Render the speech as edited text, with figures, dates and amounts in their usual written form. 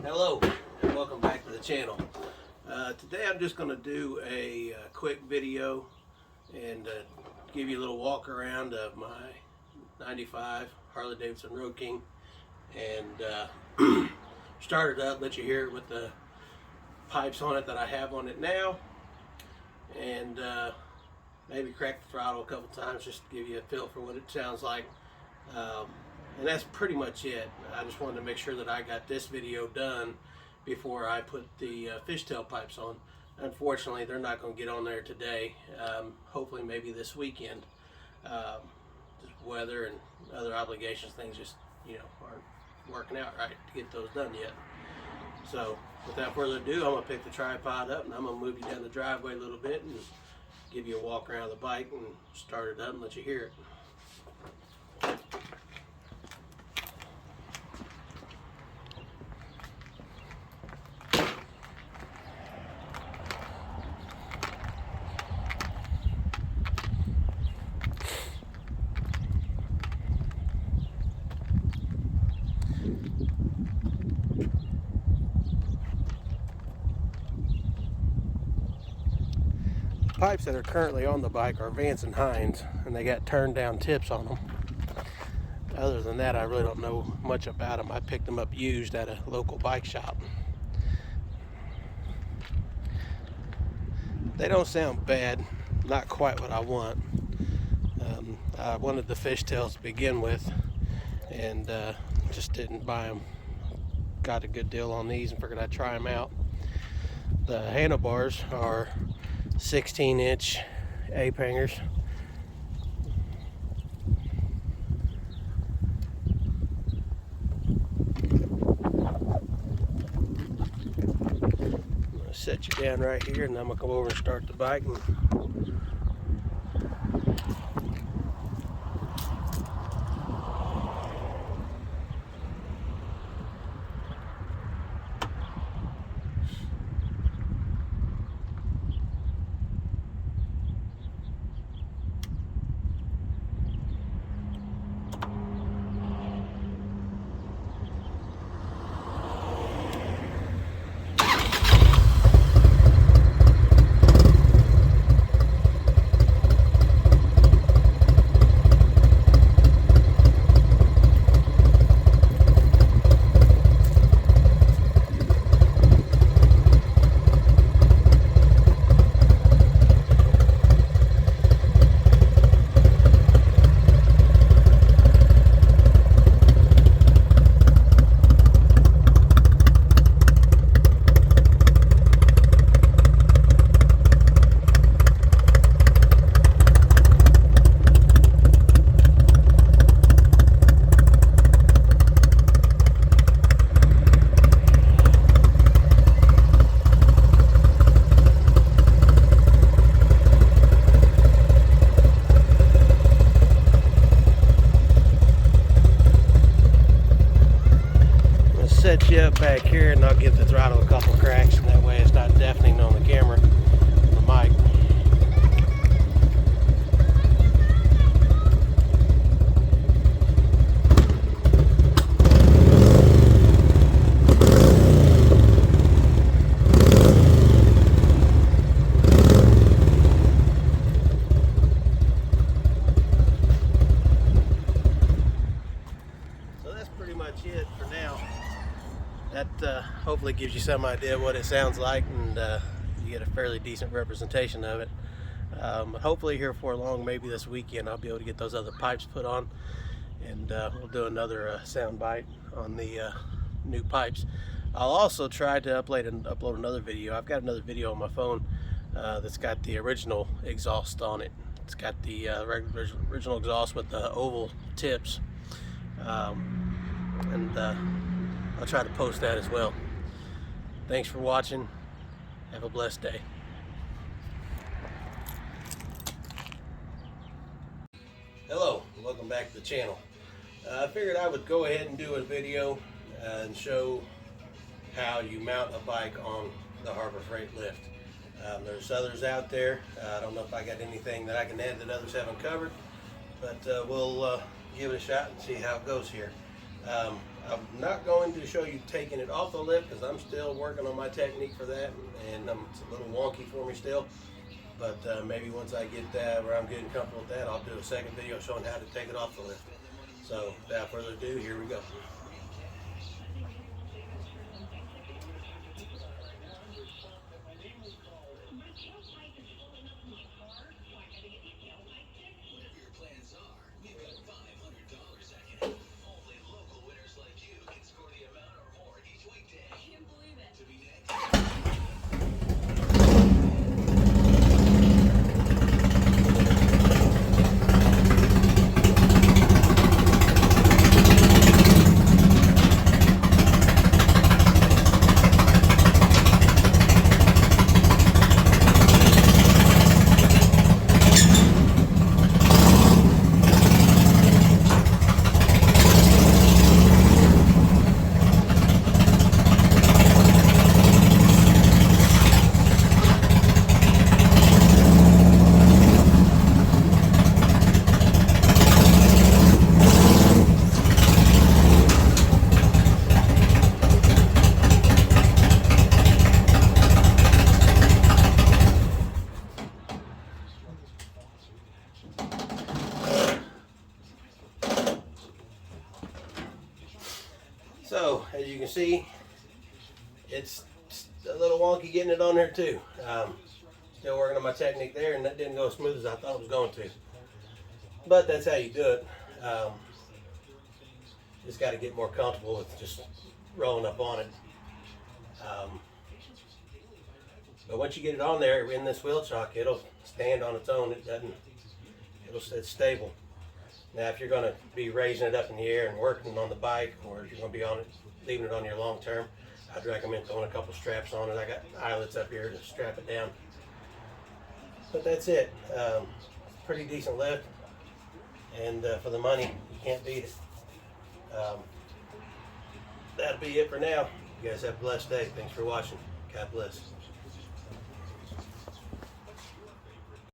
Hello and welcome back to the channel. Today I'm just going to do a quick video and give you a little walk around of my 95 Harley Davidson Road King and start it up, let you hear it with the pipes on it that I have on it now, and maybe crack the throttle a couple times just to give you a feel for what it sounds like. And that's pretty much it. I just wanted to make sure that I got this video done before I put the fishtail pipes on. Unfortunately, they're not going to get on there today. Hopefully maybe this weekend. Just weather and other obligations, things just, aren't working out right to get those done yet. So without further ado, I'm going to pick the tripod up and I'm going to move you down the driveway a little bit and give you a walk around the bike and start it up and let you hear it. Pipes that are currently on the bike are Vance Hines, and they got turned down tips on them. Other than that, I really don't know much about them. I picked them up used at a local bike shop. They don't sound bad, not quite what I want. I wanted the fishtails to begin with and just didn't buy them. Got a good deal on these and figured I'd try them out. The handlebars are 16-inch ape hangers. I'm going to set you down right here and I'm going to come over and start the bike. Set you up back here and I'll give the throttle a couple cracks, and that way it's not deafening on the camera, the mic. So that's pretty much it for now. That hopefully gives you some idea of what it sounds like, and you get a fairly decent representation of it. Hopefully here for long, maybe this weekend, I'll be able to get those other pipes put on, and we'll do another sound bite on the new pipes. I'll also try to upload another video. I've got another video on my phone that's got the original exhaust on it. It's got the original exhaust with the oval tips, and I'll try to post that as well. Thanks for watching. Have a blessed day. Hello, welcome back to the channel. I figured I would go ahead and do a video and show how you mount a bike on the Harbor Freight lift. There's others out there. I don't know if I got anything that I can add that others haven't covered, but we'll give it a shot and see how it goes here. I'm not going to show you taking it off the lift because I'm still working on my technique for that, and it's a little wonky for me still. But maybe once I get that where I'm getting comfortable with that, I'll do a second video showing how to take it off the lift. So without further ado, here we go. So, as you can see, it's a little wonky getting it on there too. Still working on my technique there, and that didn't go as smooth as I thought it was going to. But that's how you do it. Just got to get more comfortable with just rolling up on it. But once you get it on there in this wheel chock, it'll stand on its own. It's stable. Now, if you're going to be raising it up in the air and working on the bike, or if you're going to be on it, leaving it on your long term, I'd recommend throwing a couple straps on it. I got eyelets up here to strap it down. But that's it. Pretty decent lift, and for the money, you can't beat it. That'll be it for now. You guys have a blessed day. Thanks for watching. God bless.